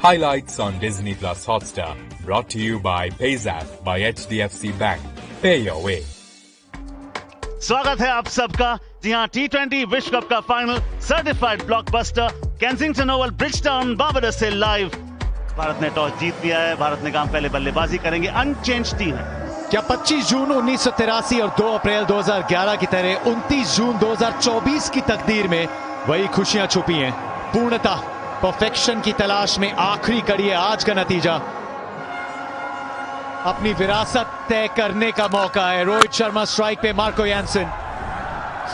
Highlights on Disney Plus Hotstar. Brought to you by PayZapp by HDFC Bank. Pay your way. स्वागत है आप सबका। जी हां, T20 विश्व कप का final certified blockbuster Kensington Oval Bridgetown Barbados से live. Bharat ने टॉस जीत लिया है। भारत ने कहा पहले बल्लेबाजी करेंगे। अनचेंज टीम है। क्या 25 जून 1983 और 2 अप्रैल 2011 की तरह 29 जून 2024 की तकदीर में वही खुशियां छुपी हैं? पूर्णता, परफेक्शन की तलाश में आखिरी कड़ी है आज का नतीजा। अपनी विरासत तय करने का मौका है। रोहित शर्मा स्ट्राइक पे, मार्को यानसन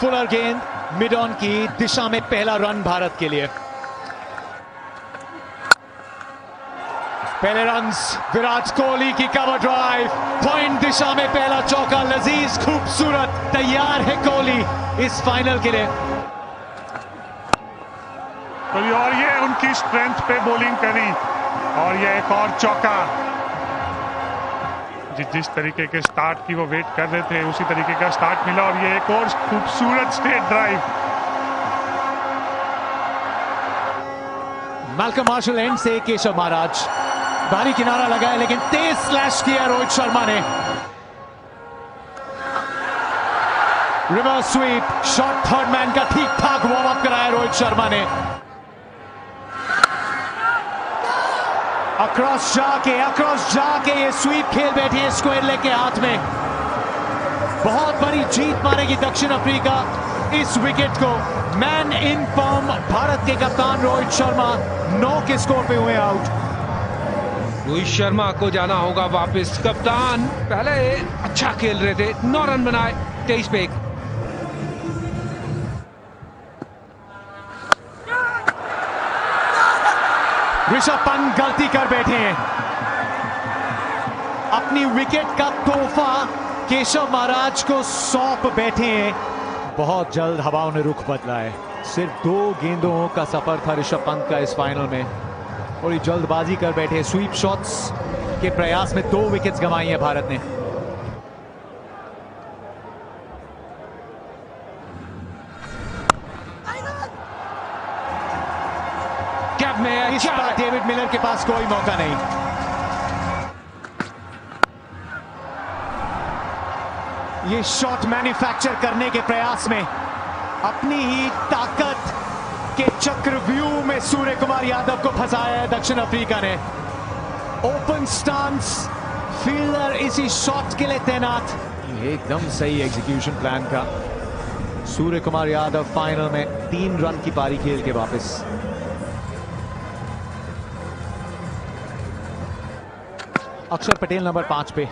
फुलर गेंद मिड ऑन की दिशा में पहला रन भारत के लिए। पहले रन्स विराट कोहली की कवर ड्राइव, पॉइंट दिशा में पहला चौका। लजीज, खूबसूरत, तैयार है कोहली इस फाइनल के लिए। और ये उनकी स्ट्रेंथ पे बॉलिंग करी और ये एक और चौका। जिस तरीके के स्टार्ट की वो वेट कर रहे थे उसी तरीके का स्टार्ट मिला और ये एक और खूबसूरत straight drive. Malcolm martial and से केशव महाराज, भारी किनारा लगा है लेकिन तेज स्लैश किया रोहित शर्मा ने। Reverse sweep shot, third man का ठीक ठाक वार्म अप कराया रोहित शर्मा ने। अक्रॉस जाके ये स्वीप खेल बैठी है स्क्वायर लेग के हाथ में। बहुत बड़ी जीत मारेगी दक्षिण अफ्रीका इस विकेट को। मैन इन फॉर्म भारत के कप्तान रोहित शर्मा 9 के स्कोर पे हुए आउट। रोहित शर्मा को जाना होगा वापस। कप्तान पहले अच्छा खेल रहे थे, 9 रन बनाए 23 पे 1। ऋषभ पंत गलती कर बैठे हैं। अपनी विकेट का तोहफा केशव महाराज को सौंप बैठे हैं। बहुत जल्द हवाओं ने रुख बदला है। सिर्फ 2 गेंदों का सफर था ऋषभ पंत का इस फाइनल में और ये जल्दबाजी कर बैठे। स्वीप शॉट्स के प्रयास में 2 विकेट्स गंवाई है भारत ने। कैप में इस बार डेविड मिलर के पास कोई मौका नहीं। ये शॉट मैन्युफैक्चर करने के प्रयास में अपनी ही ताकत के चक्रव्यूह में सूर्य कुमार यादव को फंसाया है दक्षिण अफ्रीका ने। ओपन स्टांस, फील्डर इसी शॉट के लिए तैनात। एकदम सही एग्जीक्यूशन प्लान का। सूर्य कुमार यादव फाइनल में 3 रन की पारी खेल के वापस। अक्षर पटेल नंबर 5 पे,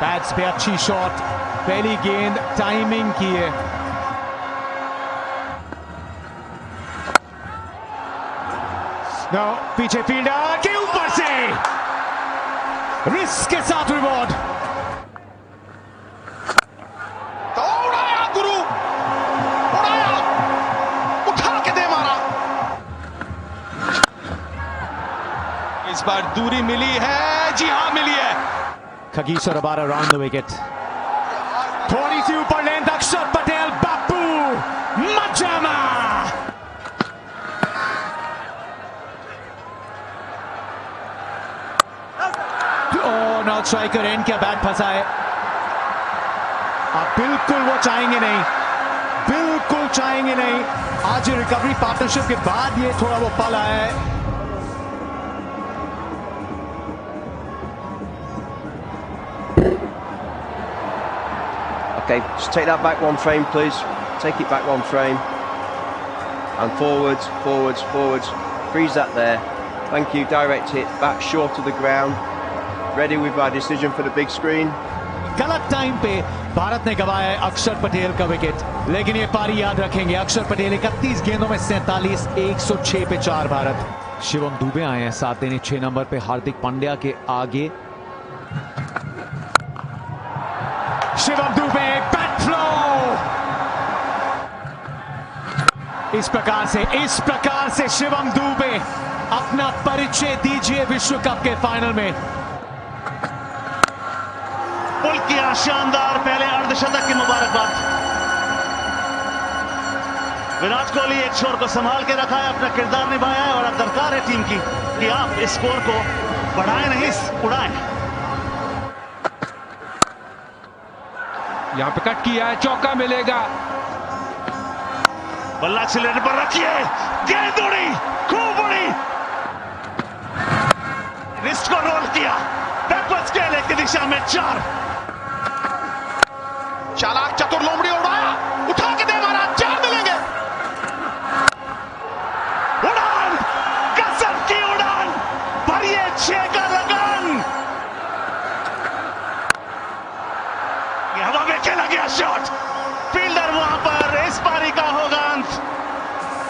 पैड्स पे अच्छी शॉट। पहली गेंद टाइमिंग की है। पीछे फील्डर के ऊपर से रिस्क के साथ रिवॉर्ड। उड़ाया गुरु, उड़ाया, उठा के दे मारा। इस बार दूरी मिली है। जी हां, मिली है। खगीसर अबार अराउंड द विकेट। थोड़ी सी ऊपर लेंथ, अक्षर पटेल, बापू मजामा। नॉट स्ट्राइकर एंड क्या बैट फंसा है। बिल्कुल वो चाहेंगे नहीं, बिल्कुल चाहेंगे नहीं। आज रिकवरी पार्टनरशिप के बाद ये थोड़ा वो पल आया है। Okay, just take that back 1 frame, please. Take it back 1 frame. And forwards, forwards, forwards. Freeze that there. Thank you. Direct hit back short of the ground. Ready with our decision for the big screen. गलत time पे भारत ने गवाया है अक्षर पटेल का wicket, लेकिन ये पारी याद रखेंगे। अक्षर पटेल 31 गेंदों में 47, 106 पे 4 भारत। शिवम दुबे आए हैं साथ देने 6 नंबर पे हार्दिक पांड्या के आगे। Shivam Dubey, bat flow. इस प्रकार से शिवम दुबे अपना परिचय दीजिए विश्व कप के फाइनल में। पुल किया शानदार पहले अर्धशतक की मुबारकबाद। विराट कोहली एक छोर को संभाल के रखा है, अपना किरदार निभाया है और अब दरकार है टीम की कि आप इस स्कोर को बढ़ाएं नहीं उड़ाएं। यहाँ पे कट किया है, चौका मिलेगा। बल्ला एक्सीलरेटर पर रखिए, गेंद उड़ी, खूब उड़ी, रिस्ट को रोल किया, बैकवर्ड स्केल की दिशा में 4। चालाक चतुर लोमड़ी उड़ाया, उठा के दे मारा, 4 मिलेंगे। उड़ान, गजब की उड़ान, भरिए 6 का लगान। ये हवा में खेला गया शॉट, फील्डर वहां पर इस पारी का होगा अंत,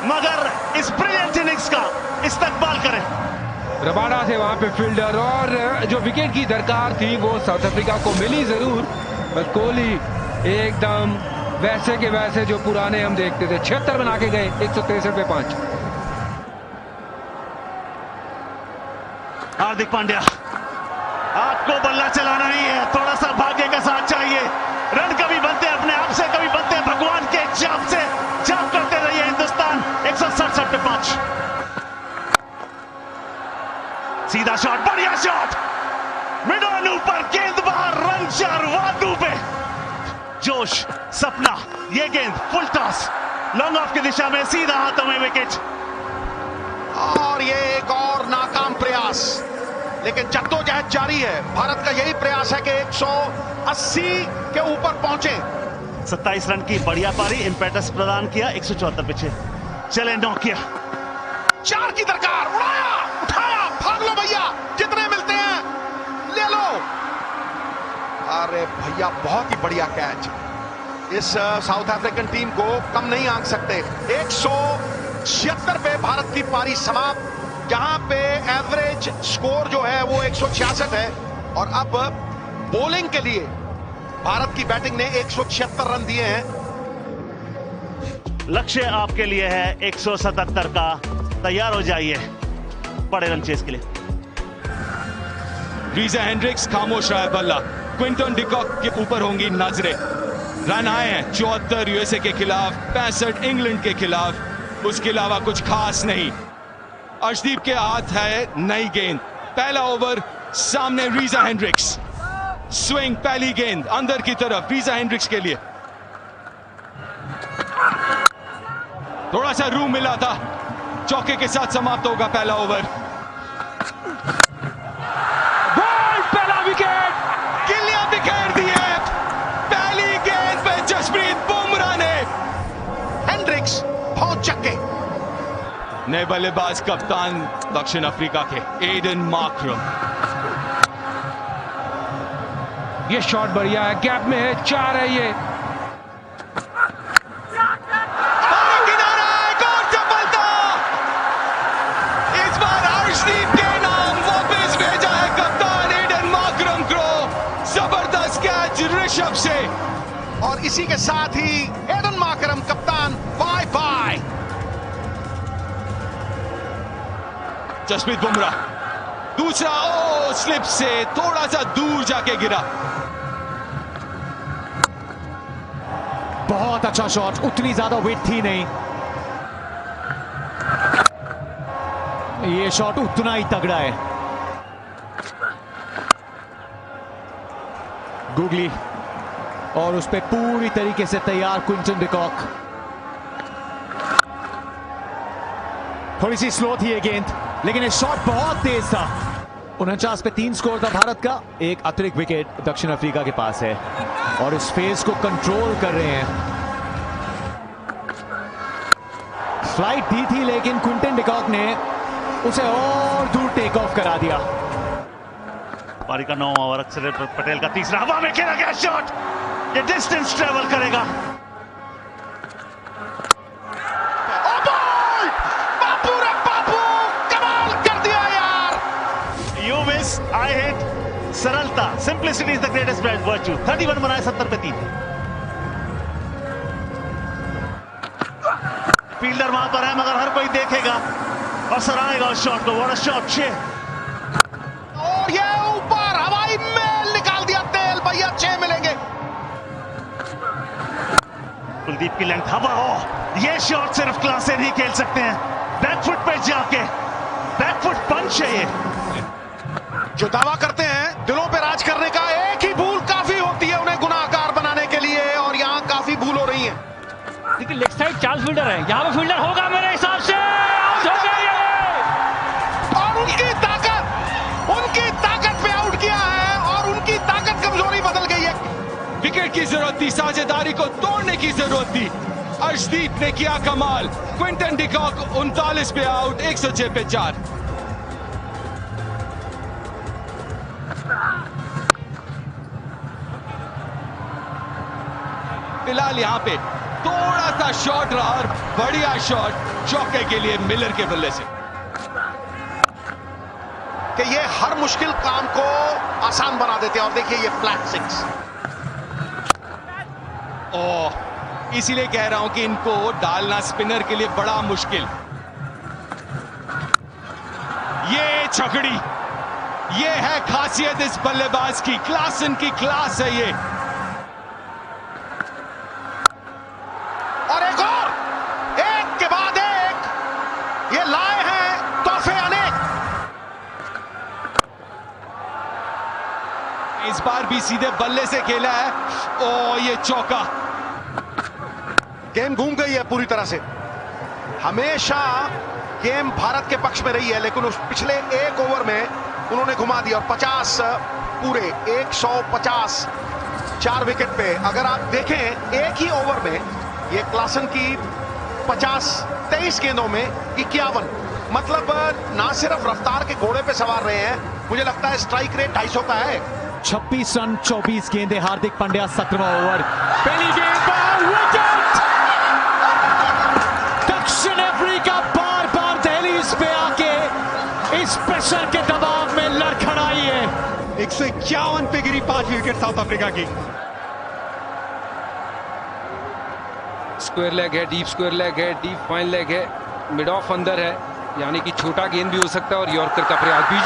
मगर इस ब्रिलियंट इनिंग्स का इस्तकबाल करें। रबाडा थे वहां पे फील्डर, और जो विकेट की दरकार थी वो साउथ अफ्रीका को मिली जरूर, पर कोहली एकदम वैसे के वैसे जो पुराने हम देखते थे। 76 बना के गए, 163 पे 5। हार्दिक पांड्या, आपको बल्ला चलाना नहीं है, थोड़ा सा भाग्य का साथ चाहिए। रन कभी बनते हैं अपने आप से, कभी बनते हैं भगवान के जाप से। जाप करते रहिए हिंदुस्तान। 167 पे 5। सीधा शॉट, बढ़िया शॉट, मिड ऑन ऊपर, गेंद बाहर, रन 4 वादू पे। जोश, सपना, ये गेंद फुल टॉस, लॉन्ग ऑफ की दिशा में, सीधा हाथों में विकेट। और ये एक और नाकाम प्रयास, लेकिन जद्दोजहद जारी है। भारत का यही प्रयास है कि 180 के ऊपर पहुंचे। 27 रन की बढ़िया पारी, इंपेटस प्रदान किया। 174 पे 6, चले 9 किया। 4 की दरकार, उड़ाया, उठाया, भाग लो भैया, जितने मिलते हैं ले लो। अरे भैया, बहुत ही बढ़िया कैच। इस साउथ अफ्रीकन टीम को कम नहीं आंक सकते। 176 पे भारत की पारी समाप्त, जहां पे एवरेज स्कोर जो है वो 166 है, और अब बॉलिंग के लिए भारत की बैटिंग ने 176 रन दिए हैं। लक्ष्य आपके लिए है 177 का, तैयार हो जाइए बड़े रन चेस के लिए। रीजा हेंड्रिक्स, खामोश रहा है बल्ला। क्विंटन डिकॉक के ऊपर होंगी नजरें। रन आए हैं 74 यूएसए के खिलाफ, 65 इंग्लैंड के खिलाफ, उसके अलावा कुछ खास नहीं। अर्शदीप के हाथ है नई गेंद। पहला ओवर, सामने रीजा हेंड्रिक्स, स्विंग, पहली गेंद अंदर की तरफ रीजा हेंड्रिक्स के लिए। थोड़ा सा रूम मिला था, चौके के साथ समाप्त होगा पहला ओवर। पहला विकेट, गिल्लियां बिखेर दी है पहली गेंद पे जसप्रीत बुमराह ने। हेंड्रिक्स बहुत चक्के। नए बल्लेबाज कप्तान दक्षिण अफ्रीका के एडन मार्करम। ये शॉट बढ़िया है, गैप में है, 4 है ये। किनारा, एक और सफलता। इस बार अर्शदीप के नाम वापस भेजा है कप्तान एडन मार्करम को। जबरदस्त कैच ऋषभ से, और इसी के साथ ही एडन मार्करम कप्तान, बाय बाय। जसप्रीत बुमराह दूसरा, ओ स्लिप से थोड़ा सा दूर जाके गिरा। बहुत अच्छा शॉट, उतनी ज्यादा वेट थी नहीं। ये शॉट उतना ही तगड़ा है। गुगली, और उस पे पूरी तरीके से तैयार क्विंटन डिकॉक। थोड़ी सी स्लो थी ये गेंद, लेकिन ये शॉट बहुत तेज था। 49 पे 3 स्कोर था भारत का। एक अतिरिक्त विकेट दक्षिण अफ्रीका के पास है, और इस फेज को कंट्रोल कर रहे हैं। फ्लाइट दी थी, लेकिन क्विंटन डिकॉक ने उसे और दूर टेक ऑफ करा दिया। पारी का 9वां ओवर, अक्षर पटेल का तीसरा, हवा में खेला गया शॉट, ये डिस्टेंस ट्रेवल करेगा। आई हिट, सरलता, simplicity is the greatest virtue. 31 बनाए 70 पे 3। फील्डर वहां पर है, मगर हर कोई देखेगा और सराहेगा उस शॉट को। What a shot, 6। और ये ऊपर हवाई मेल निकाल दिया तेल, भैया 6 मिलेंगे। कुलदीप की लेंथ हवा हो, ये शॉट सिर्फ क्लासे नहीं खेल सकते हैं। बैकफुट पे जाके बैकफुट पंच है ये। जो दावा करते हैं दिलों पे राज करने का, एक ही भूल काफी होती है उन्हें गुनाहगार बनाने के लिए, और यहाँ काफी भूल हो रही है। लेकिन लेग साइड चार्ल्स फील्डर है, यहाँ पे फील्डर होगा मेरे हिसाब से, आउट हो गया ये। और उनकी ताकत पे आउट किया है, और उनकी ताकत कमजोरी बदल गई है। विकेट की जरूरत थी, साझेदारी को तोड़ने की जरूरत थी। अर्शदीप ने किया कमाल। क्विंटन डिकॉक 39 पे आउट, 106 पे 4। फिलहाल यहां पे थोड़ा सा शॉट रहा, और बढ़िया शॉट चौके के लिए मिलर के बल्ले से, कि ये हर मुश्किल काम को आसान बना देते हैं। और देखिए ये फ्लैट 6। इसीलिए कह रहा हूं कि इनको डालना स्पिनर के लिए बड़ा मुश्किल। ये छकड़ी, ये है खासियत इस बल्लेबाज की, क्लासन की क्लास है ये। और एक के बाद एक, ये लाए हैं तोहफे अनेक। इस बार भी सीधे बल्ले से खेला है। ये चौका। गेम घूम गई है पूरी तरह से। हमेशा गेम भारत के पक्ष में रही है, लेकिन उस पिछले एक ओवर में उन्होंने घुमा दिया। और 50 पूरे 150 4 विकेट पे। अगर आप देखें एक ही ओवर में ये क्लासन की 23 गेंदों में 51, मतलब ना सिर्फ रफ्तार के घोड़े पे सवार रहे हैं, मुझे लगता है स्ट्राइक रेट 250 का है। 26 रन 24 गेंदे हार्दिक पांड्या 17वां ओवर। पहली गेंद पर विकेट। दक्षिण अफ्रीका बार बार दहलीज पे आके इस प्रेशर के दबाव में लड़खड़ाई है। 151 पे गिरी 5 विकेट साउथ अफ्रीका की। स्क्वायर लेग है, डीप स्क्वायर लेग है, डीप फाइन लेग है, मिड ऑफ अंदर है, यानी कि छोटा गेंद भी हो सकता है। और यॉर्कर का प्रयास भी,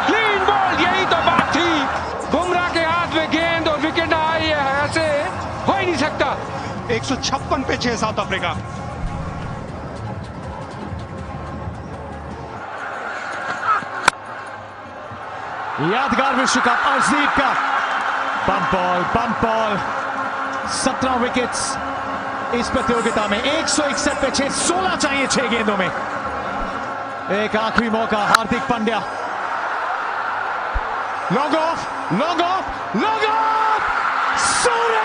क्लीन बॉल। यही तो बात थी, बुमराह के हाथ में गेंद और विकेट ना आई है, ऐसे हो ही नहीं सकता। 156 पे 6 साउथ अफ्रीका। यादगार विश्व कप अर्शदीप का बम बॉल 17 विकेट्स इस प्रतियोगिता में। 161 पे 6, 16 चाहिए 6 गेंदों में। एक आखिरी मौका Hardik Pandya. Long off, long off, long off. Surya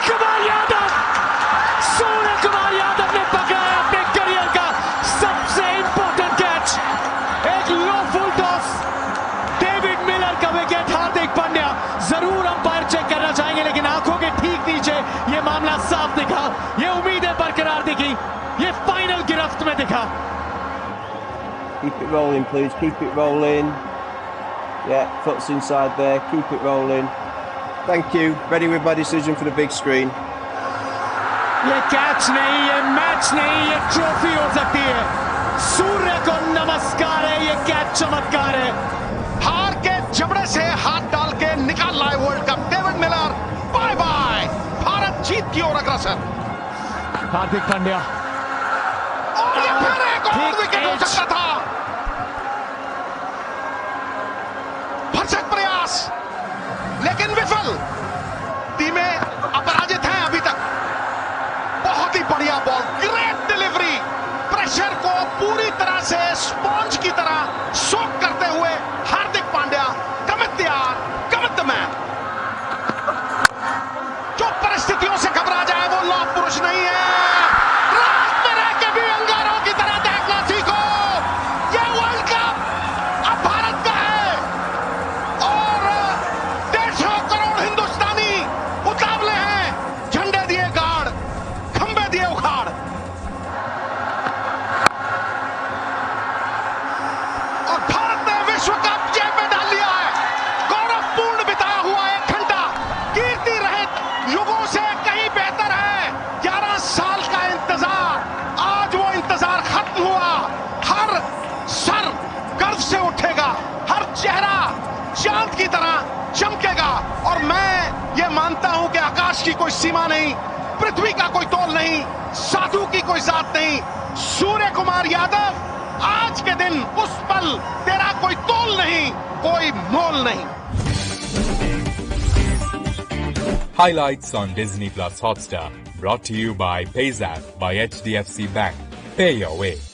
Kumar Yadav ने पकड़ा अपने करियर का सबसे इंपॉर्टेंट कैच। एक low full toss, David Miller का विकेट। हार्दिक पांड्या जरूर अंपायर चेक करना चाहेंगे, लेकिन आंखों के ठीक नीचे ये मामला साफ दिखा, ये उम्मीदें बरकरार दिखी, ये फाइनल गिरफ्त में दिखा। Keep it rolling, please. Keep it rolling. Yeah, foot's inside there. Keep it rolling. Thank you. Ready with my decision for the big screen. ये कैच नहीं, ये मैच नहीं, ये ट्रॉफी हो सकती है। सूर्य को नमस्कार है, ये कैच चमत्कार है। हार के जबड़े से हाथ डाल के निकाल लाए world cup David Miller. Bye bye, Bharat जीत की ओर अग्रसर। हार्दिक पांड्या, और ये फिर एक और विकेट हो सकता था। भरसक प्रयास, लेकिन विफल। टीमें अपराजित हैं अभी तक। बहुत ही बढ़िया बॉल, ग्रेट डिलीवरी। प्रेशर को पूरी तरह से स्पॉन्ज की तरह सोक करते हुए हार्दिक पांड्या कमिट द आर, कमिट द मैन। जो परिस्थितियों से घबरा जाए वो लौह पुरुष नहीं है। रात में रह के भी अंगारों की तरह देखना सीखो। ये वर्ल्ड कप अब भारत का है, और 150 करोड़ हिंदुस्तानी उतावले हैं। झंडे दिए गाड़, खंबे दिए उखाड़। और भारत ने विश्व कप जेब में डाल लिया है। गौरवपूर्ण बिताया हुआ 1 घंटा कीर्ति रहित, युगों से कहीं बेहतर है। 11 साल का इंतजार, आज वो इंतजार खत्म हुआ। हर सर गर्व से उठेगा, हर चेहरा चांद की तरह चमकेगा। और मैं ये मानता हूं कि आकाश आकाश की कोई सीमा नहीं, पृथ्वी का कोई तोल नहीं, साधु की कोई जात नहीं। सूर्य कुमार यादव, आज के दिन उस पल तेरा कोई तोल नहीं, कोई मोल नहीं। Highlights on Disney Plus Hotstar. Brought to you by PayZapp by HDFC Bank. Pay your way.